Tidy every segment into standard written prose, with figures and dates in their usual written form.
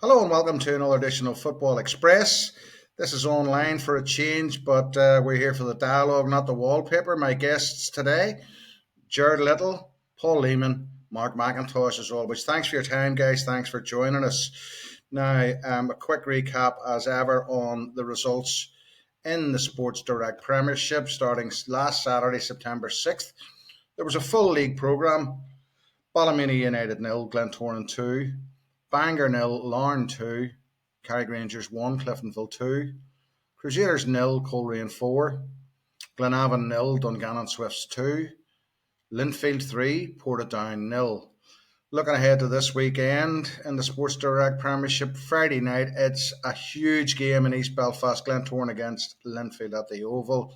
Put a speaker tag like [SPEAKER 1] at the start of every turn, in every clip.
[SPEAKER 1] Hello and welcome to another edition of Football Express. This is online for a change, but we're here for the dialogue, not the wallpaper. My guests today, Gerard Lyttle, Paul Leeman, Mark McIntosh, as always. Thanks for your time, guys. Thanks for joining us. Now, a quick recap, as ever, on the results in the Sports Direct Premiership starting last Saturday, September 6th. There was a full league programme. Ballymena United 0, Glentoran 2, Bangor 0, Larne 2, Carrick Rangers 1, Cliftonville 2, Crusaders 0, Coleraine 4, Glenavon 0, Dungannon Swifts 2, Linfield 3, Portadown 0. Looking ahead to this weekend in the Sports Direct Premiership, Friday night, it's a huge game in East Belfast, Glentoran against Linfield at the Oval.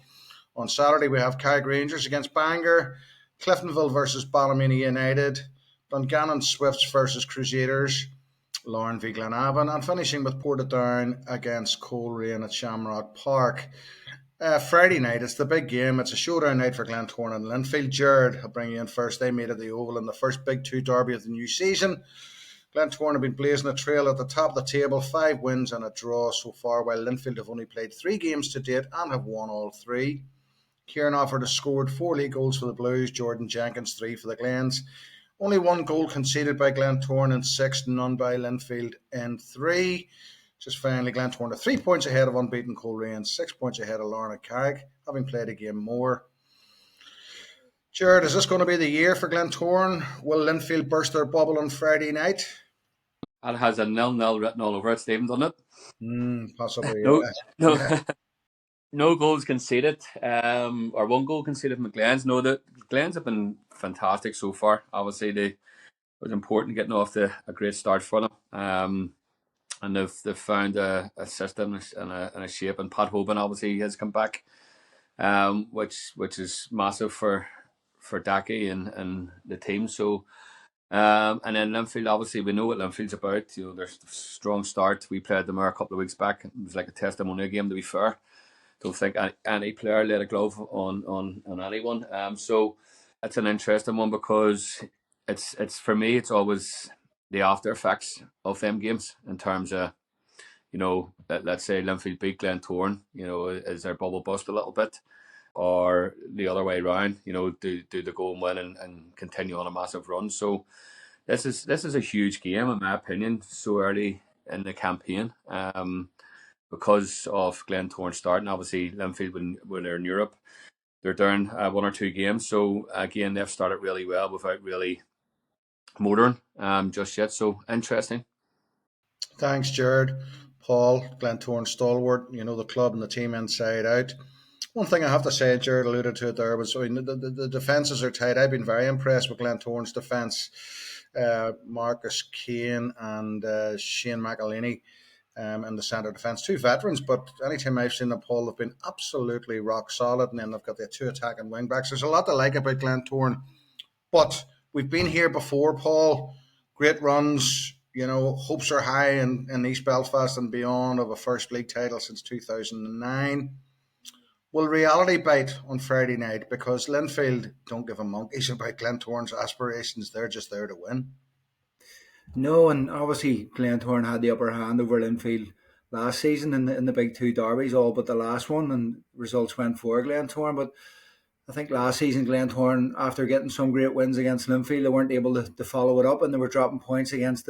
[SPEAKER 1] On Saturday, we have Carrick Rangers against Bangor, Cliftonville versus Ballymena United, Dungannon Swifts versus Crusaders, Larne v Glenavon, and finishing with Portadown against Coleraine at Shamrock Park. Friday night, it's the big game. It's a showdown night for Glentoran and Linfield. Gerard, I'll bring you in first. They made it the Oval in the first Big Two derby of the new season. Glentoran have been blazing a trail at the top of the table, 5 wins and a draw so far, while Linfield have only played 3 games to date and have won all 3. Kieran Offord has scored 4 league goals for the Blues, Jordan Jenkins 3 for the Glens. Only 1 goal conceded by Glentoran in 6, none by Linfield in 3. Just finally, Glentoran are 3 points ahead of unbeaten Coleraine, 6 points ahead of Larne and Carrick, having played a game more. Gerard, is this going to be the year for Glentoran? Will Linfield burst their bubble on Friday night?
[SPEAKER 2] It has a 0-0 written all over it, Stephen, doesn't
[SPEAKER 1] it? Possibly,
[SPEAKER 2] no,
[SPEAKER 1] yeah.
[SPEAKER 2] no goals conceded, or 1 goal conceded from the Glens. No, the Glens have been fantastic so far. Obviously, it was important getting off a great start for them. And they've found a system and a shape. And Pat Hoban obviously has come back, which is massive for Dacky and the team. So. And then Linfield, obviously, we know what Linfield's about. There's a strong start. We played them there a couple of weeks back. It was like a testimonial game, to be fair. Don't think any player laid a glove on anyone. So it's an interesting one because it's for me, it's always the after effects of them games in terms of, let's say Linfield beat Glentoran, is their bubble bust a little bit? Or the other way around, do they go and win and continue on a massive run? So this is a huge game, in my opinion, so early in the campaign, because of Glentoran starting. Obviously, Linfield, when they're in Europe, they're down 1 or 2 games. So again, they've started really well without really motoring just yet. So interesting.
[SPEAKER 1] Thanks, Gerard. Paul, Glentoran stalwart, the club and the team inside out. One thing I have to say, Gerard alluded to it there, was the defences are tight. I've been very impressed with Glentoran's defence. Marcus Kane and Shane McElhaney in the centre defence. 2 veterans, but anytime I've seen them, Paul, they've been absolutely rock solid. And then they've got their 2 attacking wing backs. There's a lot to like about Glentoran. But we've been here before, Paul. Great runs. Hopes are high in East Belfast and beyond of a first league title since 2009. Will reality bite on Friday night? Because Linfield don't give a monkeys about Glentoran's aspirations. They're just there to win.
[SPEAKER 3] No, and obviously Glentoran had the upper hand over Linfield last season in the big 2 derbies, all but the last one, and results went for Glentoran. But I think last season Glentoran, after getting some great wins against Linfield, they weren't able to follow it up, and they were dropping points against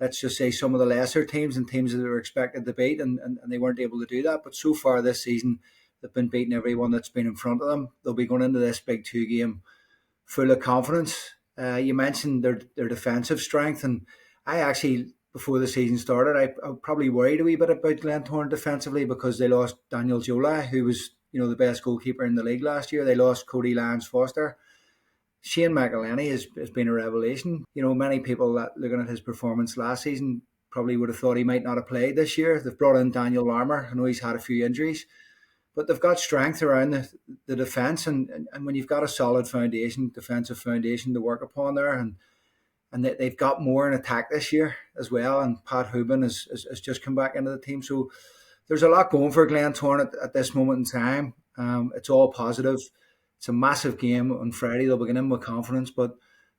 [SPEAKER 3] let's just say, some of the lesser teams and teams that they were expected to beat, and they weren't able to do that. But so far this season, they've been beating everyone that's been in front of them. They'll be going into this big 2 game full of confidence. You mentioned their defensive strength, and I actually, before the season started, I probably worried a wee bit about Glentoran defensively because they lost Daniel Jola, who was the best goalkeeper in the league last year. They lost Cody Lyons Foster. Shane McElhaney has been a revelation. Many people that looking at his performance last season probably would have thought he might not have played this year. They've brought in Daniel Larmer. I know he's had a few injuries, but they've got strength around the defence, and when you've got a solid defensive foundation to work upon there, and they've got more in attack this year as well, and Pat Hoban has just come back into the team. So there's a lot going for Glentoran at this moment in time. It's all positive. It's a massive game on Friday. They'll begin in with confidence, but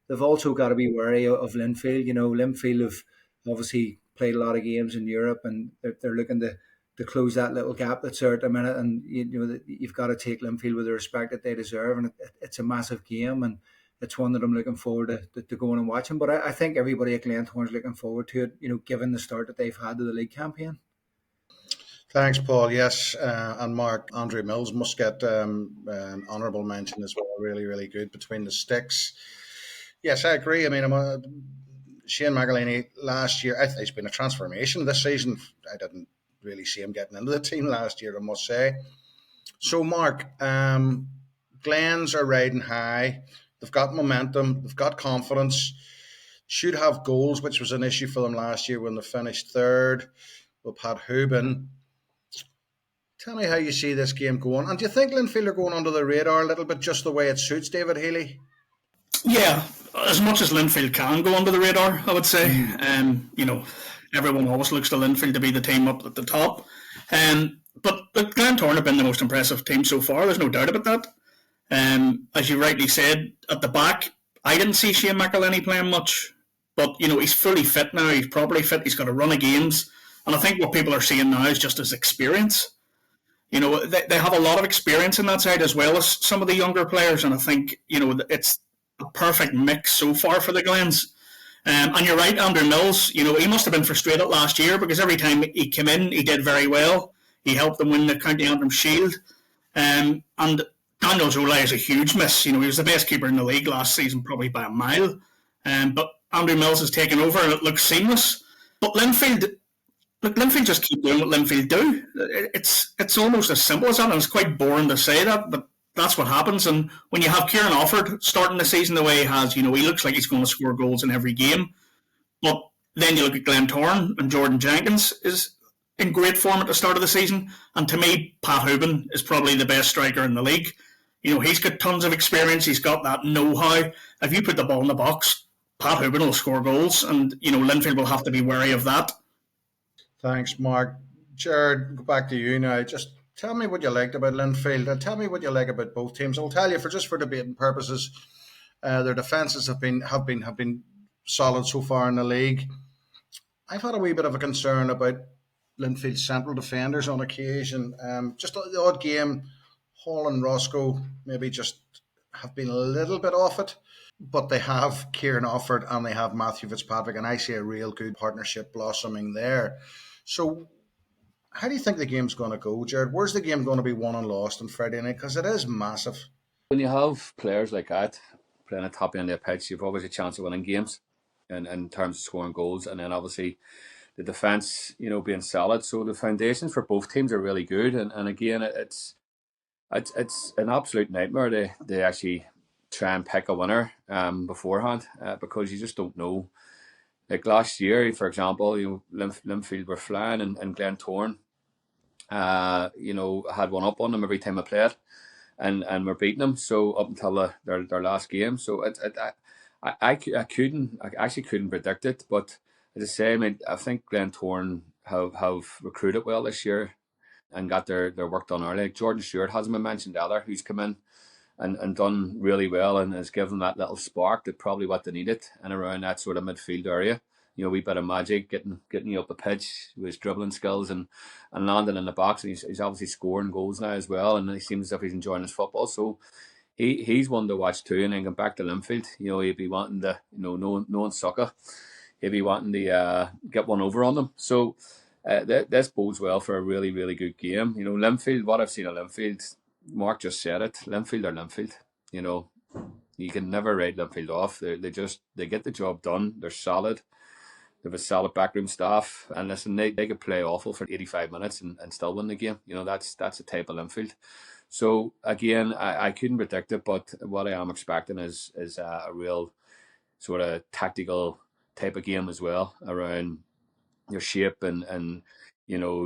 [SPEAKER 3] they've also got to be wary of Linfield. Linfield have obviously played a lot of games in Europe, and they're looking to close that little gap that's there at the minute. And you've got to take Linfield with the respect that they deserve, and it's a massive game, and it's one that I'm looking forward to going and watching. But I think everybody at Glentoran's looking forward to it, given the start that they've had to the league campaign.
[SPEAKER 1] Thanks, Paul. Yes, and Mark, Andrew Mills must get an honourable mention as well. Really, really good between the sticks. Yes, I agree. I mean, Shane McElhinney last year, I think he's been a transformation this season. I didn't really see him getting into the team last year, I must say. So, Mark, Glens are riding high. They've got momentum. They've got confidence. Should have goals, which was an issue for them last year when they finished third. With Pat Hubin. Tell me how you see this game going. And do you think Linfield are going under the radar a little bit, just the way it suits David Healy?
[SPEAKER 4] Yeah, as much as Linfield can go under the radar, I would say. Everyone always looks to Linfield to be the team up at the top. But Glentoran have been the most impressive team so far. There's no doubt about that. As you rightly said, at the back, I didn't see Shane McElhinney playing much. But, he's fully fit now. He's properly fit. He's got a run of games. And I think what people are seeing now is just his experience. They have a lot of experience in that side as well as some of the younger players. And I think, it's a perfect mix so far for the Glens. And you're right, Andrew Mills, he must have been frustrated last year because every time he came in, he did very well. He helped them win the County Antrim Shield. And Daniel Zola is a huge miss. He was the best keeper in the league last season, probably by a mile. But Andrew Mills has taken over and it looks seamless. But Linfield just keep doing what Linfield do. It's almost as simple as that, and it's quite boring to say that, but that's what happens. And when you have Kieran Offord starting the season the way he has, he looks like he's going to score goals in every game. But then you look at Glentoran, and Jordan Jenkins is in great form at the start of the season. And to me, Pat Hubin is probably the best striker in the league. He's got tons of experience. He's got that know-how. If you put the ball in the box, Pat Hubin will score goals, and Linfield will have to be wary of that.
[SPEAKER 1] Thanks, Mark. Gerard, go back to you now. Just tell me what you liked about Linfield, and tell me what you like about both teams. I'll tell you, for debating purposes, their defences have been solid so far in the league. I've had a wee bit of a concern about Linfield's central defenders on occasion. Just the odd game, Hall and Roscoe maybe just have been a little bit off it. But they have Kieran Offord and they have Matthew Fitzpatrick, and I see a real good partnership blossoming there. So how do you think the game's going to go, Gerard? Where's the game going to be won and lost on Friday night? Because it is massive.
[SPEAKER 2] When you have players like that playing at top end of the pitch, you've always a chance of winning games in terms of scoring goals. And then obviously the defence, being solid. So the foundations for both teams are really good. And again, it's an absolute nightmare to actually try and pick a winner beforehand because you just don't know. Like last year, for example, Linfield were flying and Glentoran, had one up on them every time I played, and we're beating them. So up until their last game, so I actually couldn't predict it. But as I say, I think Glentoran have recruited well this year and got their work done early. Jordan Stewart hasn't been mentioned either, who's come in and done really well and has given that little spark that probably what they needed and around that sort of midfield area. A wee bit of magic, getting you up the pitch with his dribbling skills and landing in the box. And he's obviously scoring goals now as well, and he seems as if he's enjoying his football. So he's one to watch too. And then going back to Linfield, he'd be wanting to, knowing soccer, he'd be wanting to get one over on them. So this bodes well for a really, really good game. Linfield, what I've seen of Linfield, Mark just said it. Linfield are Linfield. You can never write Linfield off. They get the job done. They're solid. They have a solid backroom staff, and listen, they could play awful for 85 minutes and still win the game. That's the type of Linfield. So again, I couldn't predict it, but what I am expecting is a real sort of tactical type of game as well around your shape and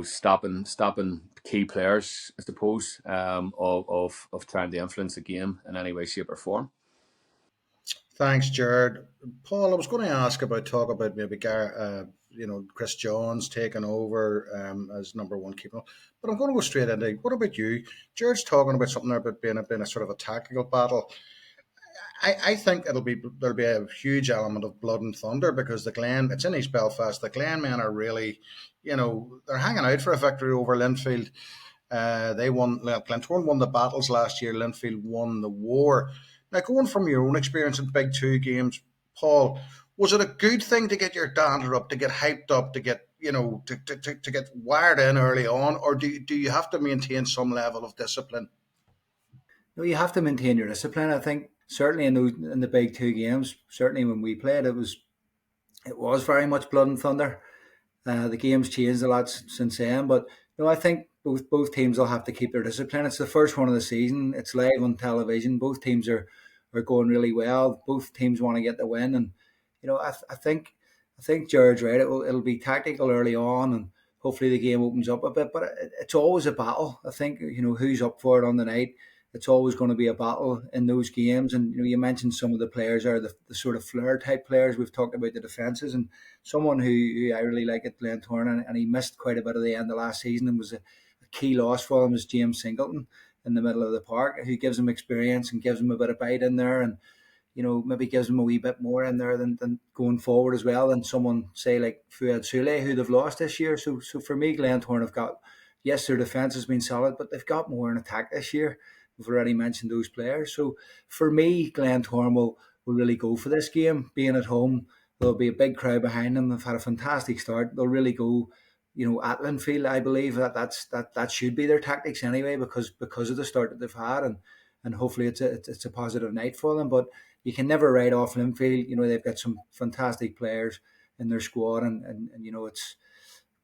[SPEAKER 2] stopping key players, I suppose, of trying to influence the game in any way, shape, or form.
[SPEAKER 1] Thanks, Gerard. Paul, I was going to talk about maybe Chris Johns taking over as number one keeper, but I'm going to go straight into what about you? Gerard's talking about something there about being a sort of a tactical battle. I think there'll be a huge element of blood and thunder because the Glen, it's in East Belfast. The Glen men are really, they're hanging out for a victory over Linfield. They won. Glentoran won the battles last year. Linfield won the war. Now, going from your own experience in Big Two games, Paul, was it a good thing to get your dander up, to get hyped up, to get to get wired in early on, or do you have to maintain some level of discipline?
[SPEAKER 3] No, you have to maintain your discipline. I think certainly in the Big Two games, certainly when we played, it was very much blood and thunder. The game's changed a lot since then, but I think both teams will have to keep their discipline. It's the first one of the season. It's live on television. Both teams are going really well. Both teams want to get the win, and I think Gerard's right. It'll be tactical early on, and hopefully the game opens up a bit. But it's always a battle. I think who's up for it on the night. It's always going to be a battle in those games. And you mentioned some of the players are the sort of flair type players. We've talked about the defences, and someone who I really like at Glentoran, and he missed quite a bit of the end of last season and was a key loss for him, is James Singleton in the middle of the park, who gives him experience and gives him a bit of bite in there, and maybe gives him a wee bit more in there than going forward as well than someone say like Fuad Sule, who they've lost this year. So for me, Glentoran have got, yes, their defence has been solid, but they've got more in attack this year. We've already mentioned those players. So for me, Glentoran will really go for this game. Being at home, there'll be a big crowd behind them. They've had a fantastic start. They'll really go, at Linfield. I believe that should be their tactics anyway, because of the start that they've had, and hopefully it's a positive night for them. But you can never write off Linfield. They've got some fantastic players in their squad, and it's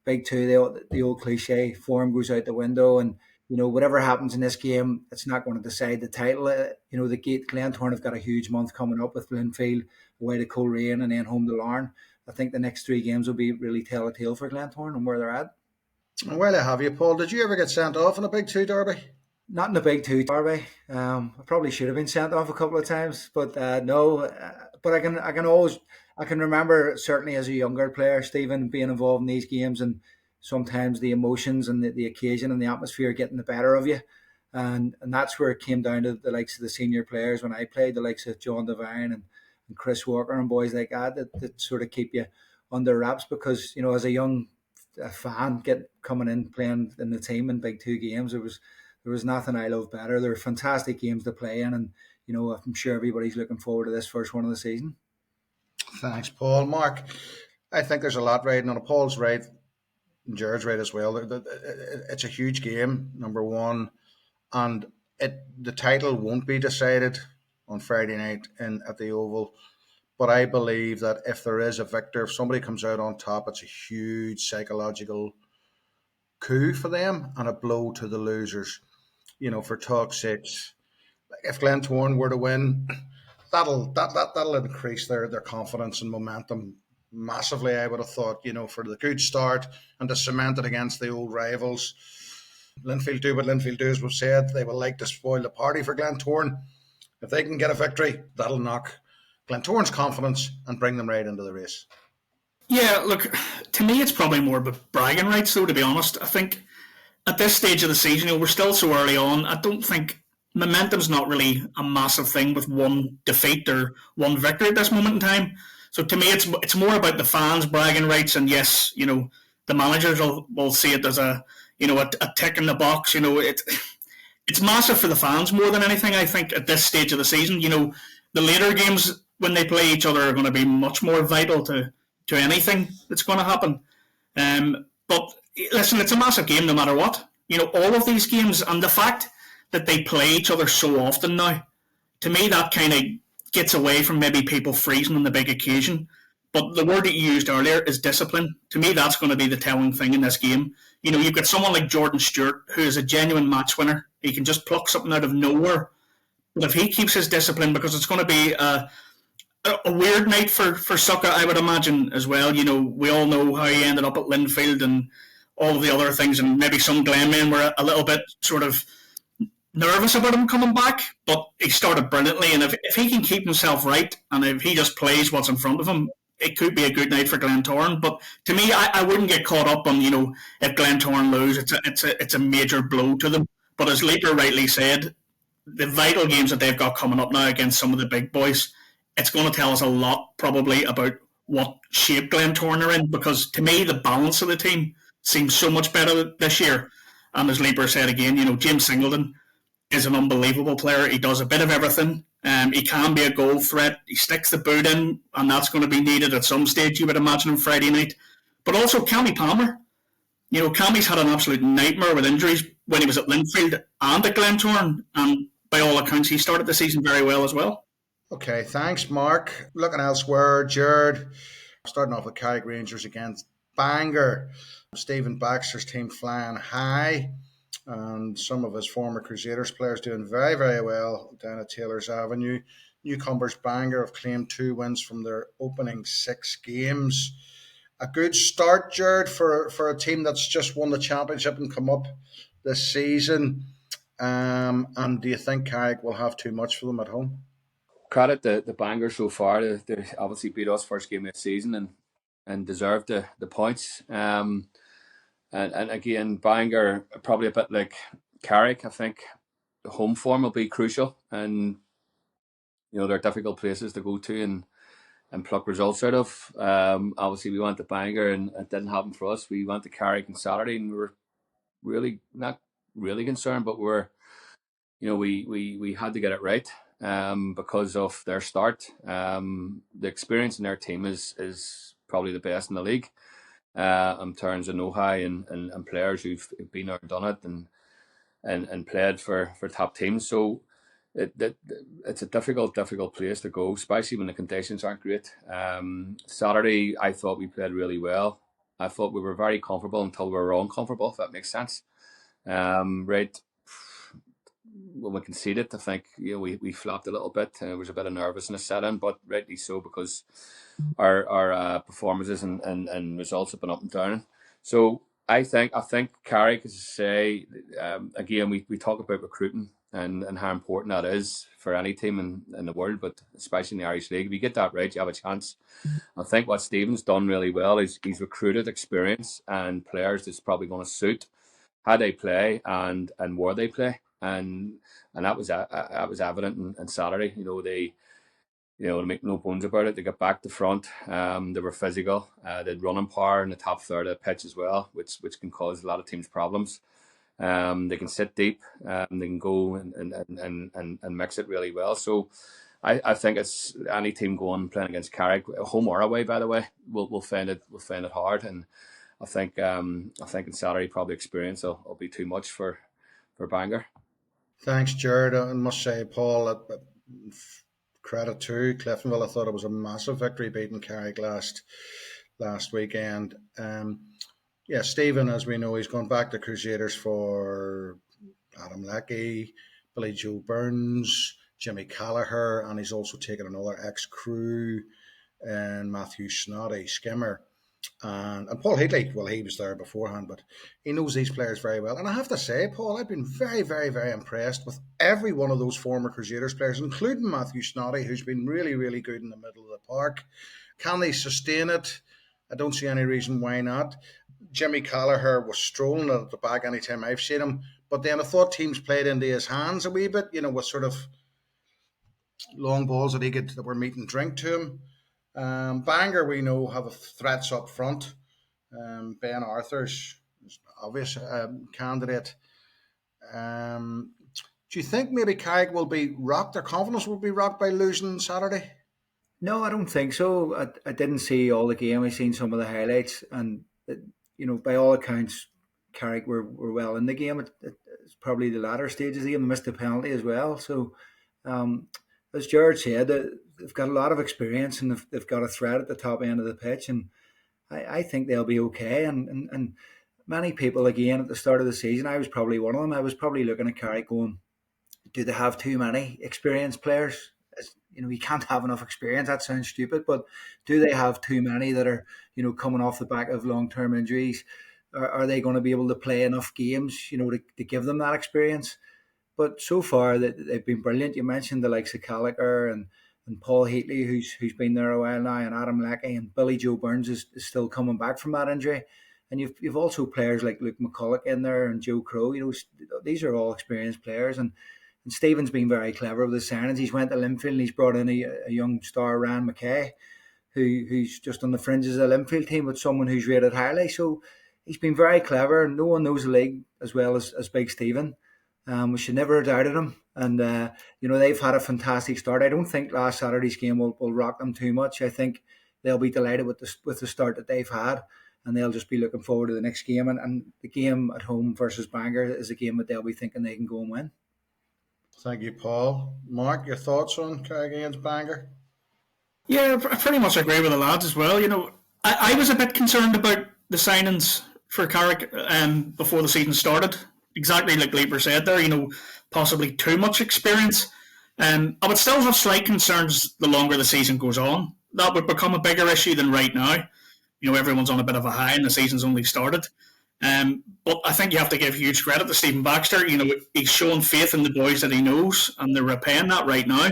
[SPEAKER 3] Big Two. The old cliche, form goes out the window, and whatever happens in this game, it's not going to decide the title. Glentoran have got a huge month coming up with Linfield, away to Coleraine, and then home to Larne. I think the next 3 games will be really tell a tale for Glentoran and where they're at.
[SPEAKER 1] Well, I have you, Paul. Did you ever get sent off in a Big Two derby?
[SPEAKER 3] Not in the Big Two derby. I probably should have been sent off a couple of times, but no. But I can remember, certainly as a younger player, Stephen, being involved in these games, and sometimes the emotions and the occasion and the atmosphere getting the better of you. And that's where it came down to the likes of the senior players when I played, the likes of John Devine and Chris Walker and boys like that sort of keep you under wraps, because, as a young fan coming in playing in the team in Big Two games, there was nothing I love better. There were fantastic games to play in, and I'm sure everybody's looking forward to this first one of the season.
[SPEAKER 1] Thanks, Paul. Mark, I think there's a lot riding on it. Paul's right. Gerard's right as well. It's a huge game, number one, and the title won't be decided on Friday night at the Oval. But I believe that if there is a victor, if somebody comes out on top, it's a huge psychological coup for them and a blow to the losers. For talk's sakes, if Glentoran were to win, that'll increase their confidence and momentum massively, I would have thought, for the good start and to cement it against the old rivals. Linfield do what Linfield do, as we've said. They will like to spoil the party for Glentoran. If they can get a victory, that'll knock Glentoran's confidence and bring them right into the race.
[SPEAKER 4] Yeah, look, to me it's probably more about bragging rights, though, to be honest. I think at this stage of the season, we're still so early on, I don't think momentum's not really a massive thing with one defeat or one victory at this moment in time. So to me, it's more about the fans' bragging rights, and yes, the managers will see it as a tick in the box. It's massive for the fans more than anything. I think at this stage of the season, the later games when they play each other are going to be much more vital to anything that's going to happen. But listen, it's a massive game no matter what. All of these games, and the fact that they play each other so often now, to me that kind of gets away from maybe people freezing on the big occasion. But the word that you used earlier is discipline. To me, that's going to be the telling thing in this game. You've got someone like Jordan Stewart, who is a genuine match winner. He can just pluck something out of nowhere. But if he keeps his discipline, because it's going to be a weird night for Succa, I would imagine, as well. We all know how he ended up at Linfield and all of the other things, and maybe some Glenmen were a little bit sort of nervous about him coming back, but he started brilliantly, and if he can keep himself right, and if he just plays what's in front of him, it could be a good night for Glentoran. But to me, I wouldn't get caught up on, if Glentoran lose, it's a major blow to them. But as Leeper rightly said, the vital games that they've got coming up now against some of the big boys, it's going to tell us a lot probably about what shape Glentoran are in, because to me the balance of the team seems so much better this year. And as Leeper said again, James Singleton is an unbelievable player. He does a bit of everything. He can be a goal threat. He sticks the boot in, and that's going to be needed at some stage, you would imagine, on Friday night. But also Cammy Palmer. Cammy's had an absolute nightmare with injuries when he was at Linfield and at Glentoran, and by all accounts, he started the season very well as well.
[SPEAKER 1] Okay, thanks, Mark. Looking elsewhere, Gerard, starting off with Carrick Rangers against Bangor. Stephen Baxter's team flying high, and some of his former Crusaders players doing very, very well down at Taylor's Avenue. Newcomers Bangor have claimed 2 wins from their opening 6 games. A good start, Gerard, for a team that's just won the championship and come up this season. And do you think Carrick will have too much for them at home?
[SPEAKER 2] Credit the Bangor so far. They obviously beat us first game of the season and deserved the points. And again, Bangor probably a bit like Carrick. I think the home form will be crucial, and they're difficult places to go to and pluck results out of. Obviously, we went to Bangor and it didn't happen for us. We went to Carrick on Saturday and we were really not really concerned, but we had to get it right. Because of their start. The experience in their team is probably the best in the league in terms of know-how and players who've been there and done it and played for top teams. So it's a difficult place to go, especially when the conditions aren't great. Saturday, I thought we played really well. I thought we were very comfortable until we were uncomfortable, if that makes sense. Right. When we conceded, I think we flopped a little bit. There was a bit of nervousness set in, but rightly so, because our performances and results have been up and down. So I think Carrick, as I say, again, we talk about recruiting and how important that is for any team in the world, but especially in the Irish League. If you get that right, you have a chance. I think what Stephen's done really well is he's recruited experience and players that's probably going to suit how they play and where they play. And that was evident in Saturday. They make no bones about it. They got back to front. They were physical. They had running power in the top third of the pitch as well, which can cause a lot of teams problems. They can sit deep. They can go and mix it really well. So I think it's any team playing against Carrick, home or away, by the way, will find it hard. And I think in Saturday probably experience will be too much for Bangor.
[SPEAKER 1] Thanks, Gerard. I must say, Paul, credit to Cliftonville. I thought it was a massive victory beating Carrick last weekend. Stephen, as we know, he's gone back to Crusaders for Adam Leckie, Billy Joe Burns, Jimmy Callagher, and he's also taken another ex-crew and Matthew Snoddy, Skimmer. And Paul Heatley, well, he was there beforehand, but he knows these players very well. And I have to say, Paul, I've been very, very, very impressed with every one of those former Crusaders players, including Matthew Snoddy, who's been really, really good in the middle of the park. Can they sustain it? I don't see any reason why not. Jimmy Callagher was strolling at the back anytime I've seen him, but then I thought teams played into his hands a wee bit, with sort of long balls that were meat and drink to him. Bangor, we know, have threats up front. Ben Arthur's obvious candidate. Do you think maybe Carrick will be rocked? Their confidence will be rocked by losing Saturday?
[SPEAKER 3] No, I don't think so. I didn't see all the game. I seen some of the highlights, and by all accounts, Carrick were well in the game. It's probably the latter stages of the game. They missed the penalty as well. So, as Gerard said, they've got a lot of experience and they've got a threat at the top end of the pitch, and I think they'll be okay. And many people, again, at the start of the season, I was probably one of them. I was probably looking at Carrick going, do they have too many experienced players? You can't have enough experience. That sounds stupid, but do they have too many that are, coming off the back of long-term injuries? Are they going to be able to play enough games, to give them that experience? But so far, they've been brilliant. You mentioned the likes of Callagher and Paul Heatley, who's been there a while now, and Adam Leckie, and Billy Joe Burns is still coming back from that injury. And you've also players like Luke McCulloch in there and Joe Crow. These are all experienced players, and And Stephen's been very clever with his signings. He's went to Linfield and he's brought in a young star, Ryan McKay, who's just on the fringes of the Linfield team, with someone who's rated highly. So he's been very clever. No one knows the league as well as Big Stephen. We should never have doubted him. And, they've had a fantastic start. I don't think last Saturday's game will rock them too much. I think they'll be delighted with the start that they've had. And they'll just be looking forward to the next game. And the game at home versus Bangor is a game that they'll be thinking they can go and win.
[SPEAKER 1] Thank you, Paul. Mark, your thoughts on Carrick against Bangor?
[SPEAKER 4] Yeah, I pretty much agree with the lads as well. I was a bit concerned about the signings for Carrick before the season started. Exactly like Leeper said there, possibly too much experience. I would still have slight concerns the longer the season goes on. That would become a bigger issue than right now. Everyone's on a bit of a high and the season's only started. But I think you have to give huge credit to Stephen Baxter. He's shown faith in the boys that he knows, and they're repaying that right now.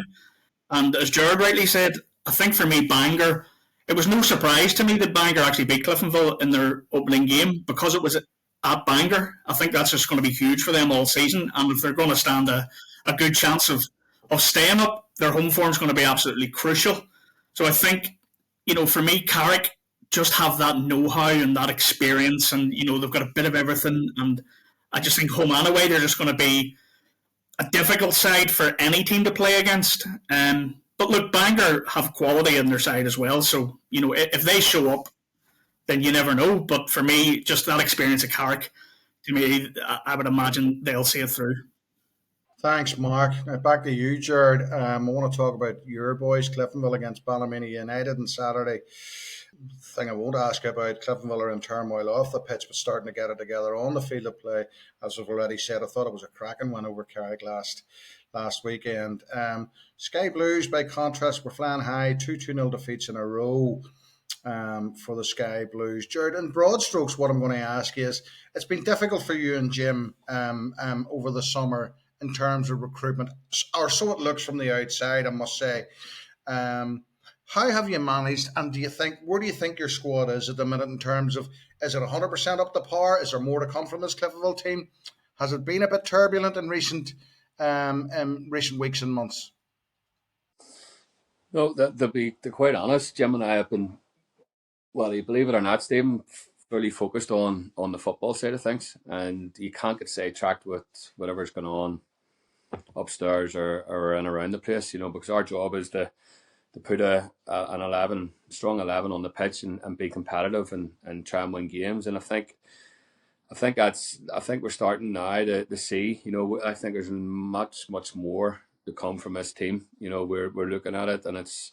[SPEAKER 4] And as Gerard rightly said, I think for me, Bangor, it was no surprise to me that Bangor actually beat Cliftonville in their opening game because it was at Bangor. I think that's just going to be huge for them all season. And if they're going to stand a good chance of staying up, their home form is going to be absolutely crucial. So I think, for me, Carrick just have that know-how and that experience, and they've got a bit of everything. And I just think home and away, they're just going to be a difficult side for any team to play against. But look, Bangor have quality in their side as well. So if they show up, then you never know. But for me, just that experience of Carrick, to me, I would imagine they'll see it through.
[SPEAKER 1] Thanks, Mark. Now back to you, Gerard. I want to talk about your boys, Cliftonville against Ballymena United on Saturday. The thing I won't ask about, Cliftonville are in turmoil off the pitch, but starting to get it together on the field of play. As I've already said, I thought it was a cracking win over Carrick last weekend. Sky Blues, by contrast, were flying high, 2-0 defeats in a row for the Sky Blues. Gerard, in broad strokes, what I'm going to ask you is, it's been difficult for you and Jim over the summer in terms of recruitment, or so it looks from the outside, I must say. How have you managed, and where do you think your squad is at the minute in terms of, is it 100% up to par? Is there more to come from this Cliftonville team? Has it been a bit turbulent in recent weeks and months?
[SPEAKER 2] No, to be quite honest, Jim and I have been, well, you believe it or not, Stephen, fully focused on the football side of things, and you can't get sidetracked with whatever's going on upstairs or in around the place, because our job is to put an strong 11 on the pitch and be competitive and try and win games. And I think we're starting now to see, I think there's much more to come from this team. We're looking at it, and it's,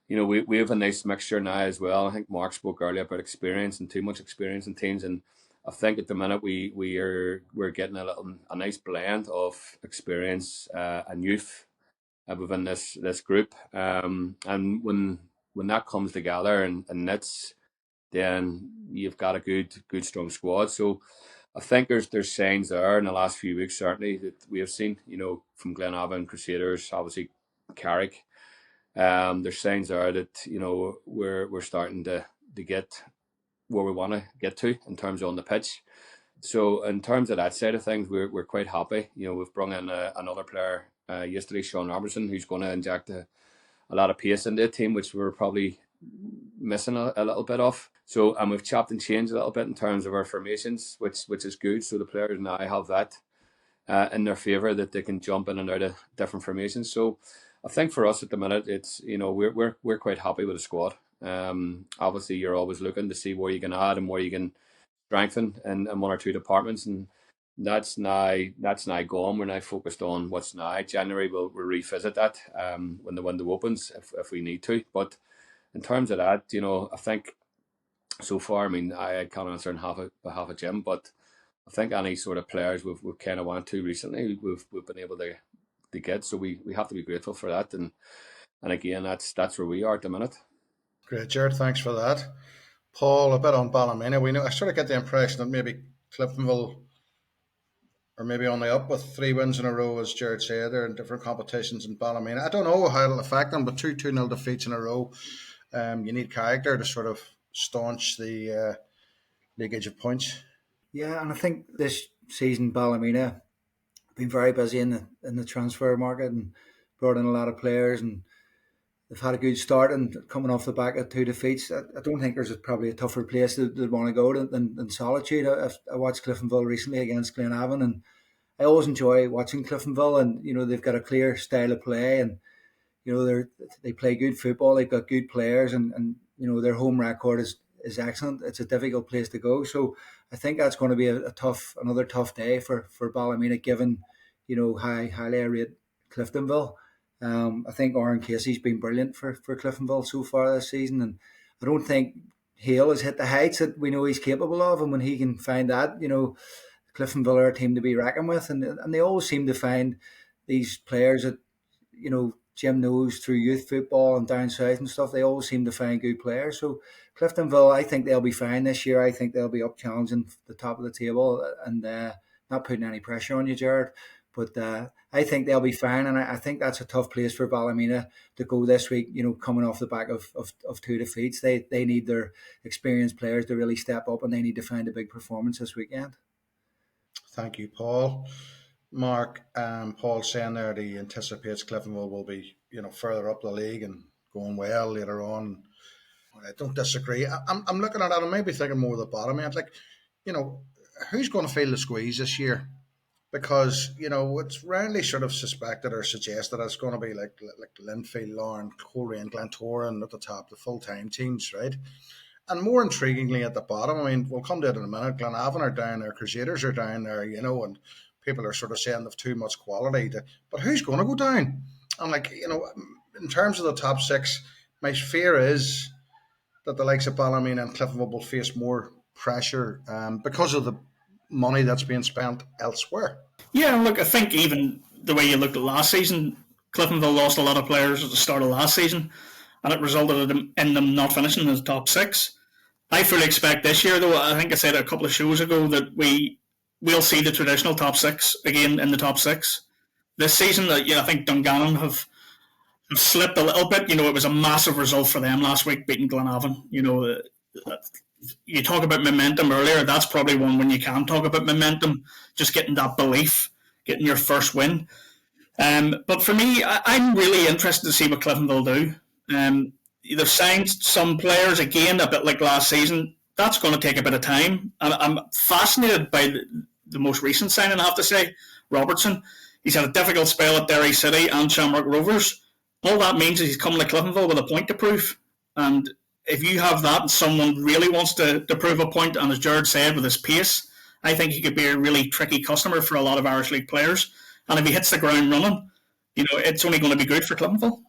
[SPEAKER 2] we have a nice mixture now as well. I think Mark spoke earlier about experience and too much experience in teams, and I think at the minute we're getting a nice blend of experience and youth within this group, and when that comes together and knits, then you've got a good strong squad. So I think there's signs there in the last few weeks certainly that we have seen, from Glenavon, Crusaders, obviously Carrick. There's signs there that we're starting to get where we want to get to in terms of on the pitch. So in terms of that side of things, we're quite happy. We've brought in another player yesterday, Sean Robertson, who's going to inject a lot of pace into the team, which we're probably missing a little bit of. So, and we've chopped and changed a little bit in terms of our formations, which is good. So the players now have that in their favour, that they can jump in and out of different formations. So I think for us at the minute, it's we're quite happy with the squad. Obviously, you're always looking to see where you can add and where you can strengthen in one or two departments, and that's now gone. We're now focused on what's now. January we'll revisit that when the window opens if we need to. But in terms of that, I think so far, I can't answer on behalf of Jim, but I think any sort of players we've kind of wanted to recently, we've been able to get. So we have to be grateful for that, and again, that's where we are at the minute.
[SPEAKER 1] Great, Gerard. Thanks for that. Paul, a bit on Ballymena. I sort of get the impression that maybe Cliftonville are maybe only up with 3 wins in a row, as Gerard said. They're in different competitions in Ballymena. I don't know how it'll affect them, but 2-0 defeats in a row. You need character to sort of staunch the leakage of points.
[SPEAKER 3] Yeah, and I think this season Ballymena been very busy in the transfer market and brought in a lot of players, and they've had a good start. And coming off the back of 2 defeats, I don't think there's probably a tougher place they'd want to go than Solitude. I watched Cliftonville recently against Glenavon, and I always enjoy watching Cliftonville. And they've got a clear style of play, and they play good football. They've got good players, and their home record is excellent. It's a difficult place to go, so I think that's going to be another tough day for Ballymena, given how highly I rate Cliftonville. I think Aaron Casey's been brilliant for Cliftonville so far this season, and I don't think Hale has hit the heights that we know he's capable of. And when he can find that, Cliftonville are a team to be reckoned with, and they always seem to find these players that Jim knows through youth football and down south and stuff. They always seem to find good players. So Cliftonville, I think they'll be fine this year. I think they'll be up challenging the top of the table, and not putting any pressure on you, Gerard. But I think they'll be fine, and I think that's a tough place for Ballymena to go this week. Coming off the back of 2 defeats, they need their experienced players to really step up, and they need to find a big performance this weekend.
[SPEAKER 1] Thank you, Paul. Mark, Paul saying there he anticipates Cliftonville will be, further up the league and going well later on. I don't disagree. I'm looking at it, I may be thinking more of the bottom end. Like, who's going to feel the squeeze this year? Because, it's rarely sort of suspected or suggested it's going to be like Linfield, Larne, Coleraine, Glentoran at the top, the full-time teams, right? And more intriguingly at the bottom, I mean, we'll come to it in a minute, Glenavon are down there, Crusaders are down there, and people are sort of saying they've too much quality. But who's going to go down? And in terms of the top 6, my fear is that the likes of Ballymena and Cliftonville will face more pressure because of the money that's being spent elsewhere.
[SPEAKER 4] Yeah, look, I think even the way you looked at last season, Cliftonville lost a lot of players at the start of last season, and it resulted in them not finishing in the top 6. I fully expect this year, though, I think I said a couple of shows ago, that we'll see the traditional top 6 again in the top 6. This season, I think Dungannon have slipped a little bit. It was a massive result for them last week, beating Glenavon. You talk about momentum earlier. That's probably one when you can talk about momentum, just getting that belief, getting your first win. But for me, I'm really interested to see what Cliftonville do. They've signed some players again, a bit like last season. That's going to take a bit of time. And I'm fascinated by the most recent signing, I have to say, Robertson. He's had a difficult spell at Derry City and Shamrock Rovers. All that means is he's coming to Cliftonville with a point to prove. And if you have that and someone really wants to prove a point, and as Gerard said, with his pace, I think he could be a really tricky customer for a lot of Irish League players. And if he hits the ground running, it's only going to be good for Cliftonville.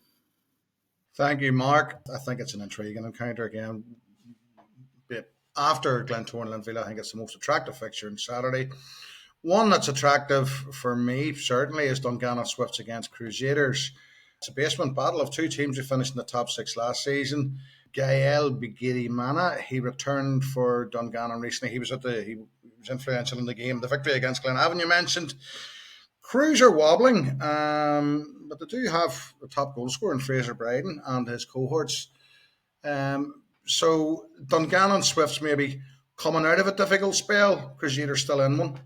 [SPEAKER 1] Thank you, Mark. I think it's an intriguing encounter again. After Glentoran and Linfield, I think it's the most attractive fixture on Saturday. One that's attractive for me, certainly, is Dungannon Swifts against Crusaders. It's a basement battle of 2 teams who finished in the top 6 last season. Gael Ballymena, he returned for Dungannon recently. He was influential in the game. The victory against Glenavon, you mentioned. Crews are wobbling, but they do have the top goal scorer in Fraser Bryden and his cohorts. So Dungannon Swifts maybe coming out of a difficult spell. Crusaders still in one.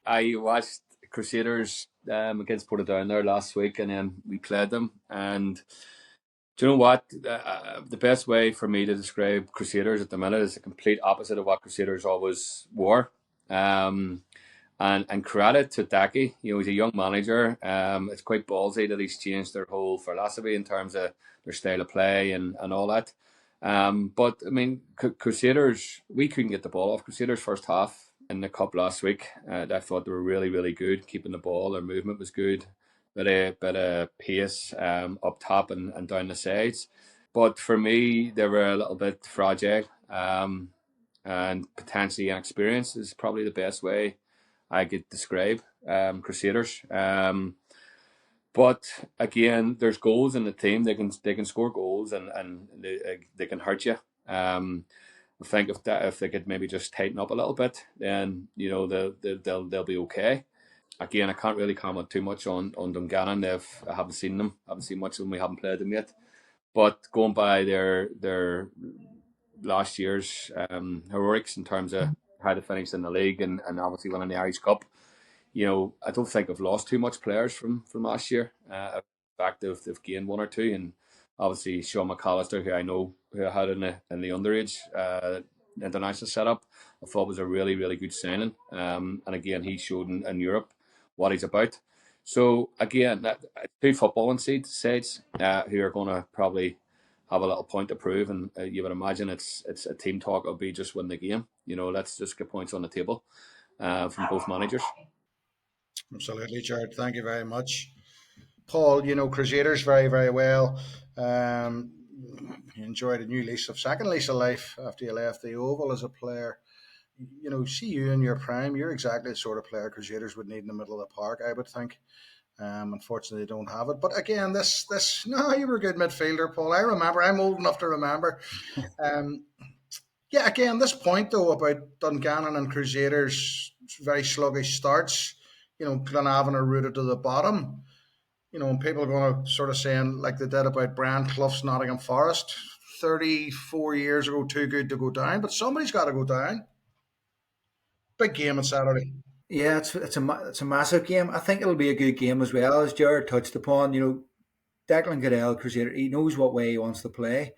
[SPEAKER 2] I watched Crusaders against Portadown there last week, and then we played them. And do you know what? The best way for me to describe Crusaders at the minute is the complete opposite of what Crusaders always were. And credit to Daki, he's a young manager. It's quite ballsy that he's changed their whole philosophy in terms of their style of play and all that. But I mean, Crusaders, we couldn't get the ball off Crusaders first half in the cup last week. I thought they were really, really good keeping the ball. Their movement was good, bit of pace up top and down the sides. But for me, they were a little bit fragile, and potentially inexperienced is probably the best way I could describe Crusaders. But again, there's goals in the team. They can score goals and they can hurt you. I think if they could maybe just tighten up a little bit, then they'll be okay. Again, I can't really comment too much on Dungannon. I haven't seen them. I haven't seen much of them. We haven't played them yet. But going by their last year's heroics in terms of how to finish in the league and obviously winning the Irish Cup, I don't think I've lost too much players from last year. In fact, they've gained one or two, and obviously Sean McAllister, who I know who I had in the underage international setup, I thought was a really really good signing. And again, he showed in Europe what he's about. So again, two footballing sides who are going to probably have a little point to prove, and you would imagine it's a team talk. It'll be just win the game. Let's just get points on the table from both managers.
[SPEAKER 1] Absolutely, Jared. Thank you very much. Paul, you know Crusaders very, very well. You enjoyed a new second lease of life after you left the Oval as a player. See you in your prime. You're exactly the sort of player Crusaders would need in the middle of the park, I would think. Unfortunately, they don't have it. But again, no, you were a good midfielder, Paul. I remember. I'm old enough to remember. Again, this point though about Dungannon and Crusaders, very sluggish starts. Glenavon are rooted to the bottom. And people are going to sort of saying like they did about Brian Clough's Nottingham Forest 34 years ago, too good to go down. But somebody's got to go down. Big game on Saturday.
[SPEAKER 3] Yeah, it's a massive game. I think it'll be a good game as well, as Jared touched upon. Declan Goodell, Crusader, he knows what way he wants to play.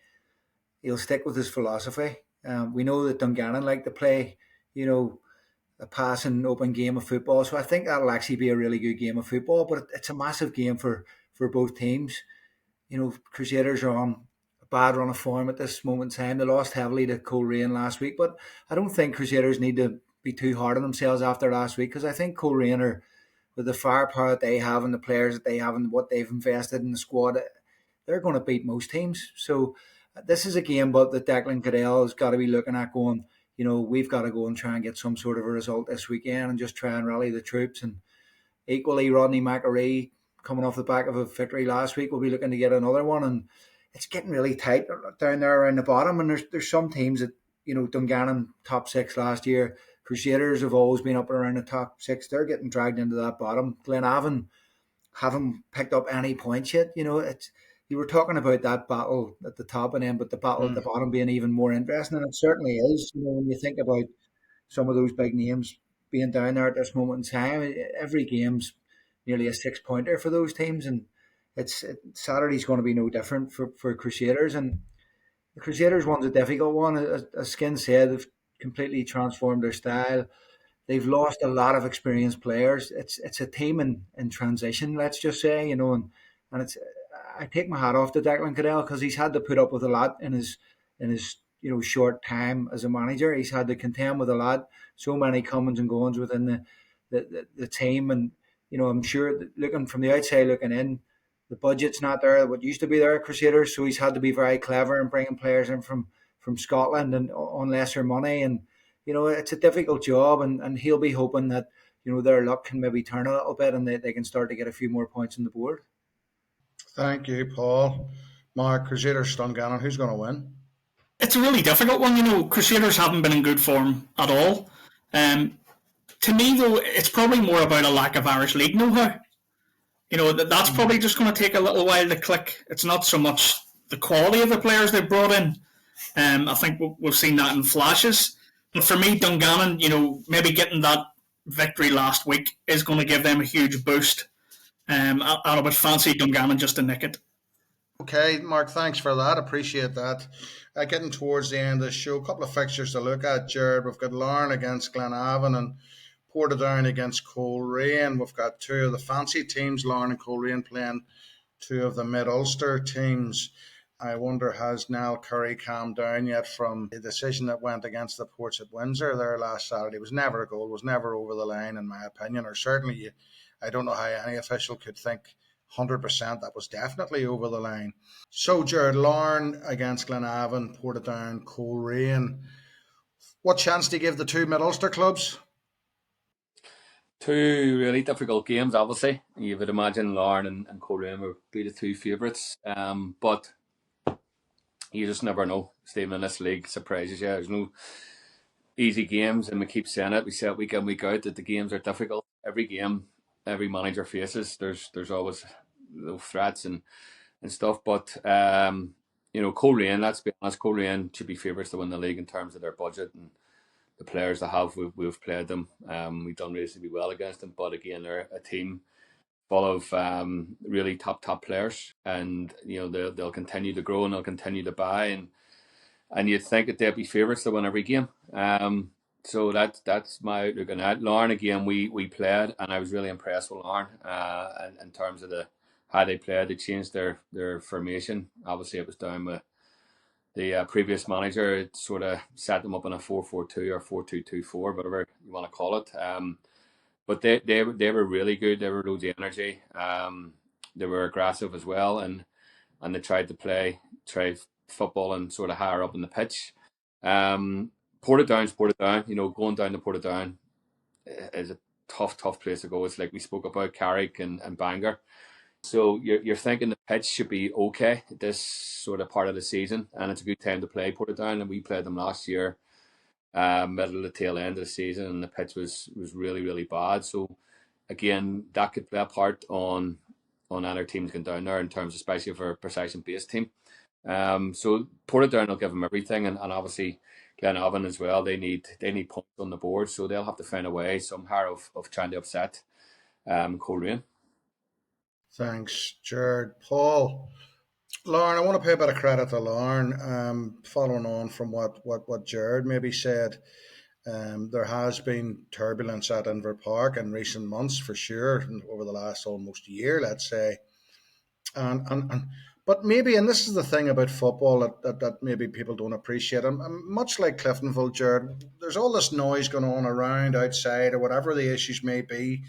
[SPEAKER 3] He'll stick with his philosophy. We know that Dungannon like to play, a passing open game of football. So I think that'll actually be a really good game of football. But it's a massive game for both teams. Crusaders are on a bad run of form at this moment in time. They lost heavily to Coleraine last week, but I don't think Crusaders need to be too hard on themselves after last week, because I think Coleraine are, with the firepower that they have and the players that they have and what they've invested in the squad, they're going to beat most teams. So this is a game, but that Declan Goodell has got to be looking at going, we've got to go and try and get some sort of a result this weekend and just try and rally the troops. And equally, Rodney McAree, coming off the back of a victory last week, will be looking to get another one. And it's getting really tight down there around the bottom. And there's some teams that, Dungannon top six last year. Crusaders have always been up around the top six. They're getting dragged into that bottom. Glenavon haven't picked up any points yet. You were talking about that battle at the top and then, but the battle at the bottom being even more interesting, and it certainly is. When you think about some of those big names being down there at this moment in time, every game's nearly a 6-pointer for those teams, and Saturday's going to be no different for Crusaders. And the Crusaders one's a difficult one. As Skin said, they've completely transformed their style. They've lost a lot of experienced players. It's a team in transition, let's just say, and it's. I take my hat off to Declan Goodell, because he's had to put up with a lot in his short time as a manager. He's had to contend with a lot, so many comings and goings within the team, and I'm sure that looking from the outside looking in, the budget's not there what used to be there at Crusaders, so he's had to be very clever in bringing players in from Scotland and on lesser money, and it's a difficult job, and he'll be hoping that their luck can maybe turn a little bit and they can start to get a few more points on the board.
[SPEAKER 1] Thank you, Paul. Mark, Crusaders, Dungannon, who's going to win?
[SPEAKER 4] It's a really difficult one. Crusaders haven't been in good form at all. To me, though, it's probably more about a lack of Irish league know-how. That's probably just going to take a little while to click. It's not so much the quality of the players they've brought in. I think we've seen that in flashes. But for me, Dungannon, maybe getting that victory last week is going to give them a huge boost. I would fancy Dungannon just to nick it.
[SPEAKER 1] Okay, Mark, thanks for that. Appreciate that. Getting towards the end of the show, a couple of fixtures to look at, Jared. We've got Larne against Glenavon and Portadown against Coleraine. We've got two of the fancy teams, Larne and Coleraine, playing two of the mid-Ulster teams. I wonder, has Niall Curry calmed down yet from the decision that went against the Ports at Windsor there last Saturday? It was never a goal, was never over the line, in my opinion, or certainly I don't know how any official could think 100% that was definitely over the line. So, Jared, Larne against Glenavon, Portadown, Coleraine. What chance do you give the two mid-Ulster clubs?
[SPEAKER 2] Two really difficult games, obviously. You would imagine Larne and Coleraine would be the two favourites. But you just never know. Stephen, in this league surprises you. There's no easy games, and we keep saying it. We say it week in, week out that the games are difficult. Every game, every manager faces, there's always threats and stuff. But Coleraine, let's be honest, Coleraine should be favourites to win the league in terms of their budget and the players they have, we've played them. We've done reasonably well against them, but again, they're a team full of really top players, and they'll continue to grow and they'll continue to buy, and you'd think that they'd be favourites to win every game. So that's my looking at Larne again. We played, and I was really impressed with Larne. In terms of how they played, they changed their formation. Obviously, it was down with the previous manager. It sort of set them up in a 4-4-2 or 4-2-2-4, whatever you want to call it. But they were really good. They were loads of energy. They were aggressive as well, and they tried to play football and sort of higher up in the pitch. Portadown's Portadown. Going down to Portadown is a tough place to go. It's like we spoke about Carrick and Bangor. So you're thinking the pitch should be okay at this sort of part of the season, and it's a good time to play Portadown. And we played them last year, middle of the tail end of the season, and the pitch was really bad. So again, that could play a part on other teams going down there in terms, especially for a possession-based team. So Portadown will give them everything, and obviously Glenavon as well. They need points on the board, so they'll have to find a way somehow of trying to upset Coleraine.
[SPEAKER 1] Thanks, Gerard. Paul, Larne, I want to pay a bit of credit to Larne. Following on from what Gerard maybe said, there has been turbulence at Inver Park in recent months for sure, over the last almost year, let's say. But maybe, and this is the thing about football that maybe people don't appreciate, and much like Cliftonville, Gerard, there's all this noise going on around, outside, or whatever the issues may be.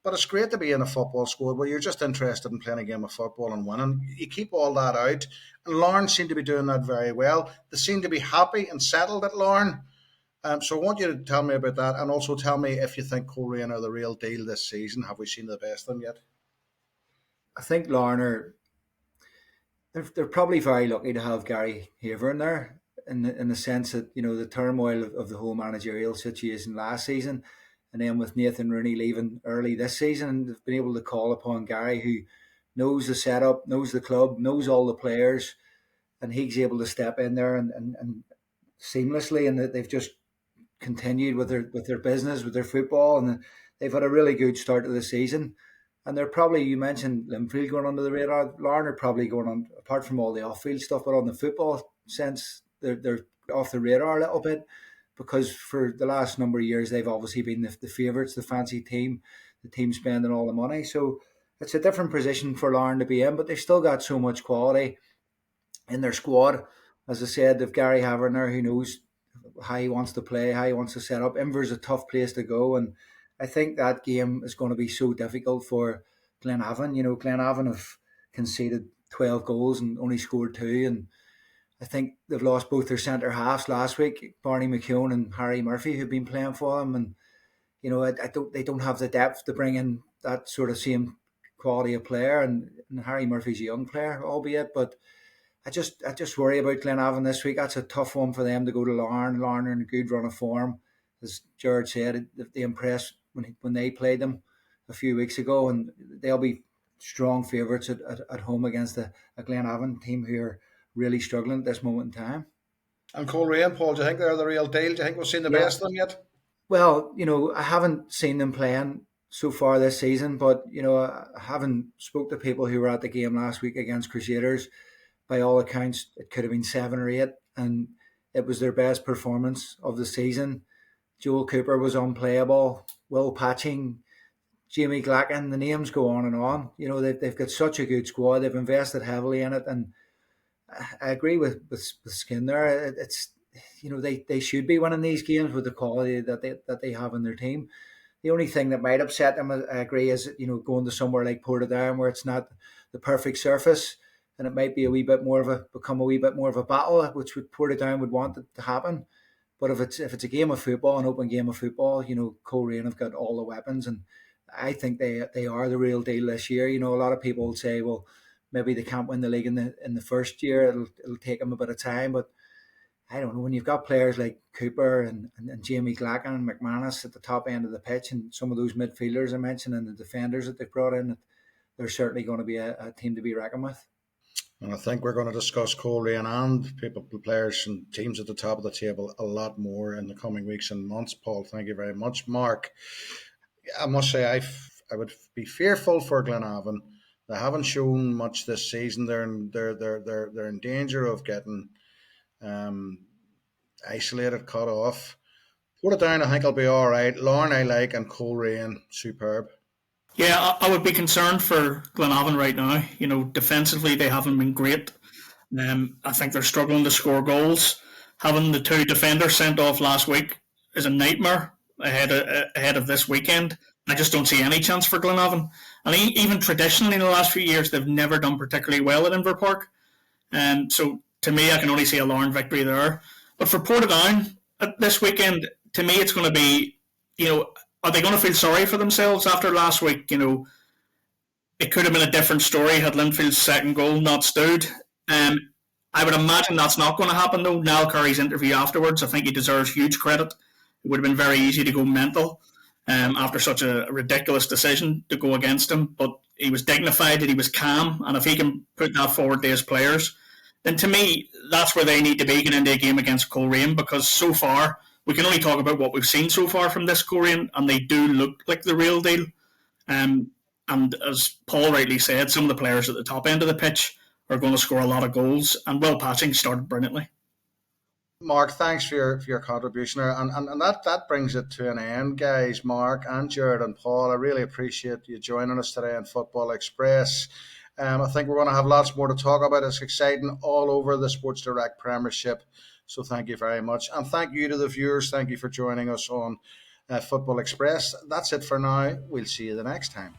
[SPEAKER 1] But it's great to be in a football squad where you're just interested in playing a game of football and winning. You keep all that out. And Larne seem to be doing that very well. They seem to be happy and settled at Larne. So I want you to tell me about that, and also tell me if you think Coleraine are the real deal this season. Have we seen the best of them yet?
[SPEAKER 3] I think Larne they're probably very lucky to have Gary Haver in there, in the sense that the turmoil of the whole managerial situation last season. And then with Nathan Rooney leaving early this season, they've been able to call upon Gary, who knows the setup, knows the club, knows all the players, and he's able to step in there and seamlessly, and that they've just continued with their business, with their football, and they've had a really good start to the season. And they're probably, you mentioned Linfield going under the radar, Larne are probably going on, apart from all the off-field stuff, but on the football sense, they're off the radar a little bit. Because for the last number of years, they've obviously been the favourites, the fancy team, the team spending all the money. So it's a different position for Larne to be in, but they've still got so much quality in their squad. As I said, they've Gary Haver in there who knows how he wants to play, how he wants to set up. Inver's a tough place to go, and I think that game is going to be so difficult for Glenavon. Glenavon have conceded 12 goals and only scored 2, and I think they've lost both their centre halves last week, Barney McKeown and Harry Murphy, who've been playing for them. And they don't have the depth to bring in that sort of same quality of player. And Harry Murphy's a young player, albeit, but I just worry about Glenavon this week. That's a tough one for them to go to Larne. Larne are in a good run of form, as Gerard said. They impressed when they played them a few weeks ago, and they'll be strong favourites at home against a Glenavon team who are really struggling at this moment in time.
[SPEAKER 1] And Coleraine, Paul, do you think they're the real deal? Do you think we've seen the best of them yet?
[SPEAKER 3] Well, I haven't seen them playing so far this season, but I haven't spoke to people who were at the game last week against Crusaders. By all accounts, it could have been 7 or 8, and it was their best performance of the season. Joel Cooper was unplayable. Will Patching, Jamie Glacken, the names go on and on. They've got such a good squad. They've invested heavily in it, and I agree with Skin there. It's they should be winning these games with the quality that they have in their team. The only thing that might upset them, I agree, is going to somewhere like Portadown where it's not the perfect surface, and it might be become a wee bit more of a battle, which Portadown would want it to happen. But if it's a game of football, an open game of football, Coleraine have got all the weapons, and I think they are the real deal this year. A lot of people will say, well, maybe they can't win the league in the first year. It'll take them a bit of time, but I don't know. When you've got players like Cooper and Jamie Glacken and McManus at the top end of the pitch, and some of those midfielders I mentioned and the defenders that they've brought in, they're certainly going to be a team to be reckoned with.
[SPEAKER 1] And I think we're going to discuss Coleraine and people, players and teams at the top of the table a lot more in the coming weeks and months. Paul, thank you very much. Mark, I must say I would be fearful for Glenavon. They haven't shown much this season. They're in danger of getting um, isolated, cut off. Portadown, I think will be all right. Larne, I like, and Coleraine, superb.
[SPEAKER 4] Yeah, I would be concerned for Glenavon right now. You know, defensively they haven't been great. I think they're struggling to score goals. Having the two defenders sent off last week is a nightmare ahead of this weekend. I just don't see any chance for Glenavon. And even traditionally in the last few years, they've never done particularly well at Inver Park. So to me, I can only see a Larne victory there. But for Portadown this weekend, to me, it's going to be, are they going to feel sorry for themselves after last week? It could have been a different story had Linfield's second goal not stood. I would imagine that's not going to happen, though. Niall Curry's interview afterwards, I think he deserves huge credit. It would have been very easy to go mental after such a ridiculous decision to go against him. But he was dignified and he was calm. And if he can put that forward to his players, then to me, that's where they need to be going into a game against Coleraine, because so far, we can only talk about what we've seen so far from this Coleraine, and they do look like the real deal. And as Paul rightly said, some of the players at the top end of the pitch are going to score a lot of goals, and Will Patching started brilliantly.
[SPEAKER 1] Mark, thanks for your contribution there. And that brings it to an end, guys. Mark and Gerard and Paul, I really appreciate you joining us today on Football Express. I think we're going to have lots more to talk about. It's exciting all over the Sports Direct Premiership. So thank you very much. And thank you to the viewers. Thank you for joining us on Football Express. That's it for now. We'll see you the next time.